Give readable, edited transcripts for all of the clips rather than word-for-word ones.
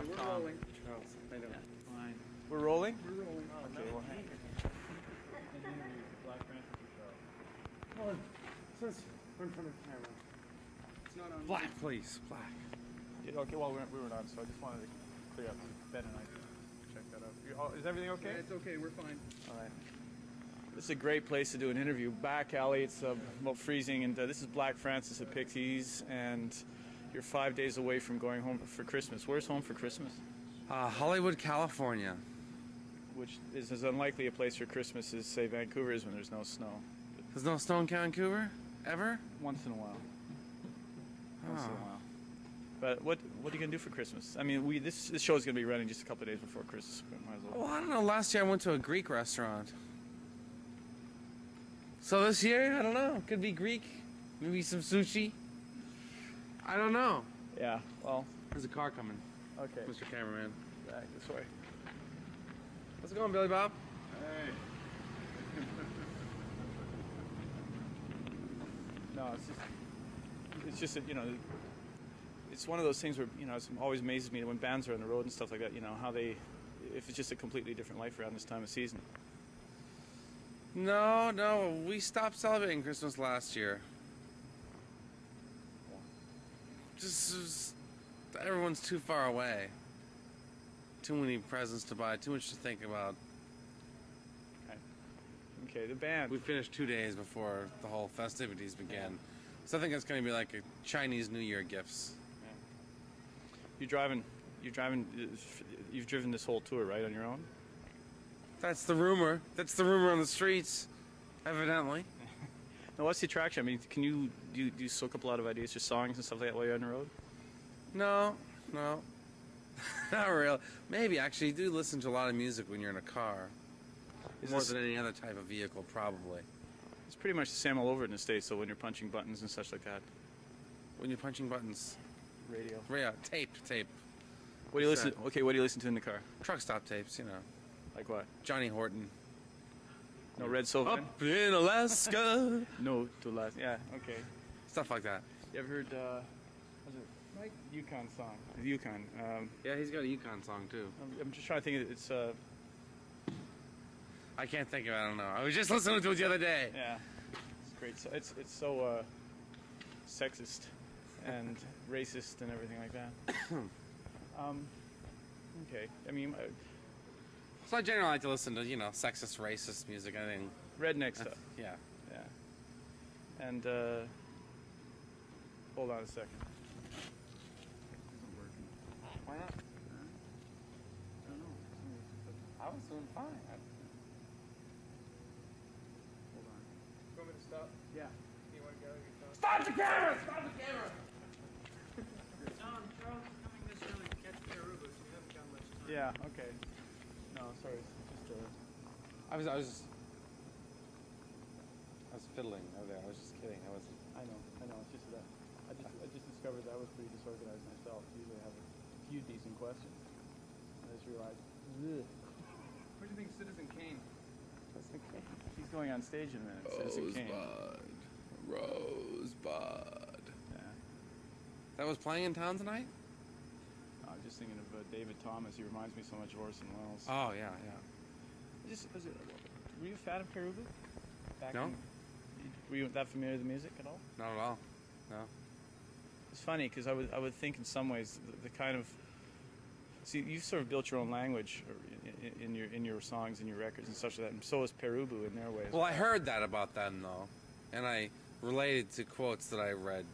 I'm we're Tom. rolling. Charles. How you doing? Fine. We're rolling? We're rolling. Oh, Okay, no. well, hang Black Francis or Oh, it says we're in front of the camera. It's not on. Black, please. Black. Yeah, okay, well, we were not, so I just wanted to clear up. Ben and I check that out. Is everything okay? Yeah, it's okay. We're fine. All right. This is a great place to do an interview. Back alley, it's about freezing, and this is Black Francis at Pixies, and you're 5 days away from going home for Christmas. Where's home for Christmas? Hollywood, California. Which is as unlikely a place for Christmas as, say, Vancouver is when there's no snow. There's no snow in Vancouver? Ever? Once in a while. Once in a Oh. while. But what are you gonna do for Christmas? I mean, this show is gonna be running just a couple of days before Christmas. But might as well. Well, I don't know. Last year I went to a Greek restaurant. So this year, I don't know. Could be Greek. Maybe some sushi. I don't know. Yeah. Well. There's a car coming. Okay. Mr. Cameraman. Back this way. How's it going, Billy Bob? Hey. No, it's just that, you know, it's one of those things where, you know, it always amazes me when bands are on the road and stuff like that, you know, how if it's just a completely different life around this time of season. No. We stopped celebrating Christmas last year. Just everyone's too far away. Too many presents to buy. Too much to think about. Okay, the band. We finished 2 days before the whole festivities began. So I think it's going to be like a Chinese New Year gifts. You've driven this whole tour, right, on your own? That's the rumor. That's the rumor on the streets, evidently. Now, what's the attraction? I mean, do you soak up a lot of ideas for songs and stuff like that while you're on the road? No. Not real. Maybe, actually, you do listen to a lot of music when you're in a car. More than any other type of vehicle, probably. It's pretty much the same all over in the States, so when you're punching buttons and such like that. When you're punching buttons. Radio. Tape. What do you listen? Okay, what do you listen to in the car? Truck stop tapes, you know. Like what? Johnny Horton. No Red Sylvan? Up in Alaska. No to last. Yeah, okay. Stuff like that. You ever heard, what's it? Like Yukon song. The Yukon. Yeah, he's got a Yukon song, too. I'm just trying to think. It's, I can't think of it. I don't know. I was just listening to it the other day. yeah. It's great. So it's so, sexist and racist and everything like that. Okay. I mean, So I generally like to listen to, you know, sexist, racist music. I think. redneck stuff. Yeah. Yeah. And, hold on a second. Why not? I don't know. I was doing fine. Hold on. You want me to stop? Yeah. You want to go? Stop the camera! Stop the camera! Tom, Charles is coming this early to catch Peruba, so we haven't got much time. Yeah, okay. No, sorry. It's just, I was fiddling over there. I was just kidding. I wasn't. I know. It's just that I just discovered that I was pretty disorganized myself. Usually I have a few decent questions. I just realized, ugh. What do you think, Citizen Kane? He's going on stage in a minute. Citizen Kane. Rosebud. Yeah. That was playing in town tonight? I was just thinking of David Thomas. He reminds me so much of Orson Welles. Oh, yeah. Were you a fan of Peruba? No. Were you that familiar with the music at all? Not at all. No. It's funny because I would think in some ways the kind of you've sort of built your own language in your songs and your records and such like that, and so has Perubu in their ways. Well, I heard that about them, though, and I related to quotes that I read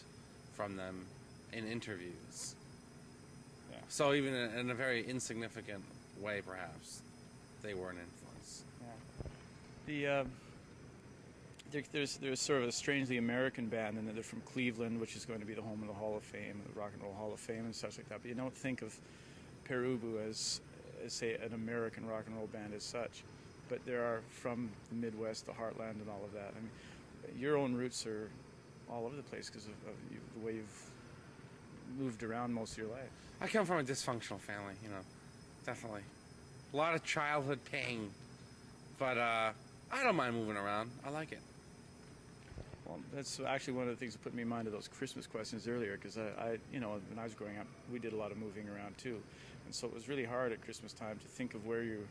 from them in interviews. Yeah. So even in a very insignificant way, perhaps, they were an influence. Yeah. There's sort of a strangely American band, and they're from Cleveland, which is going to be the home of the Hall of Fame, the Rock and Roll Hall of Fame, and such like that. But you don't think of Perubu as say, an American rock and roll band as such. But they are from the Midwest, the Heartland, and all of that. I mean, your own roots are all over the place because of the way you've moved around most of your life. I come from a dysfunctional family, you know, definitely. A lot of childhood pain, but I don't mind moving around. I like it. Well, that's actually one of the things that put me in mind of those Christmas questions earlier, because you know, when I was growing up, we did a lot of moving around too, and so it was really hard at Christmas time to think of where you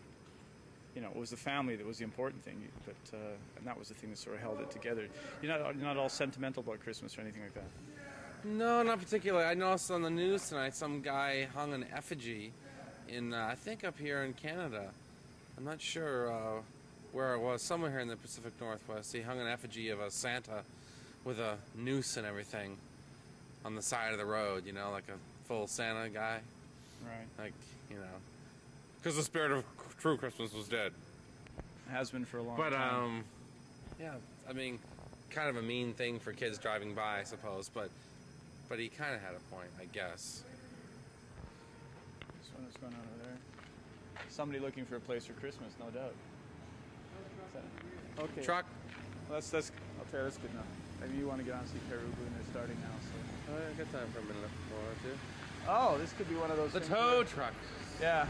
know, it was the family that was the important thing, but and that was the thing that sort of held it together. You're not all sentimental about Christmas or anything like that. No, not particularly. I noticed on the news tonight some guy hung an effigy in, I think up here in Canada. I'm not sure where it was, somewhere here in the Pacific Northwest. He hung an effigy of a Santa with a noose and everything on the side of the road, you know, like a full Santa guy. Right. Like, you know, because the spirit of true Christmas was dead. Has been for a long But, time. yeah, I mean, kind of a mean thing for kids driving by, I suppose, but he kind of had a point, I guess. This one is going on over there. Somebody looking for a place for Christmas, no doubt. Okay. Truck. Well, that's okay. That's good enough. Maybe you want to get on and see Perubu, and they're starting now. So. Oh, I got time for a minute or two. Oh, this could be one of those. The things tow where- truck. Yeah.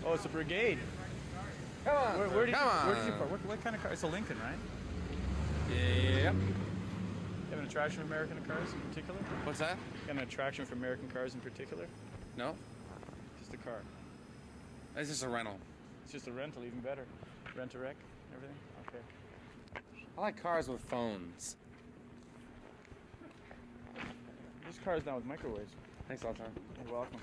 Oh, it's a brigade. Come on. Where did Come you, on. Where did you park? What kind of car? It's a Lincoln, right? Yep. You have an attraction for American cars in particular? What's that? You have an attraction for American cars in particular? No. Just a car. It's just a rental. It's just a rental, even better. Rent a wreck, everything? Okay. I like cars with phones. There's cars now with microwaves. Thanks a lot, Tom. You're welcome.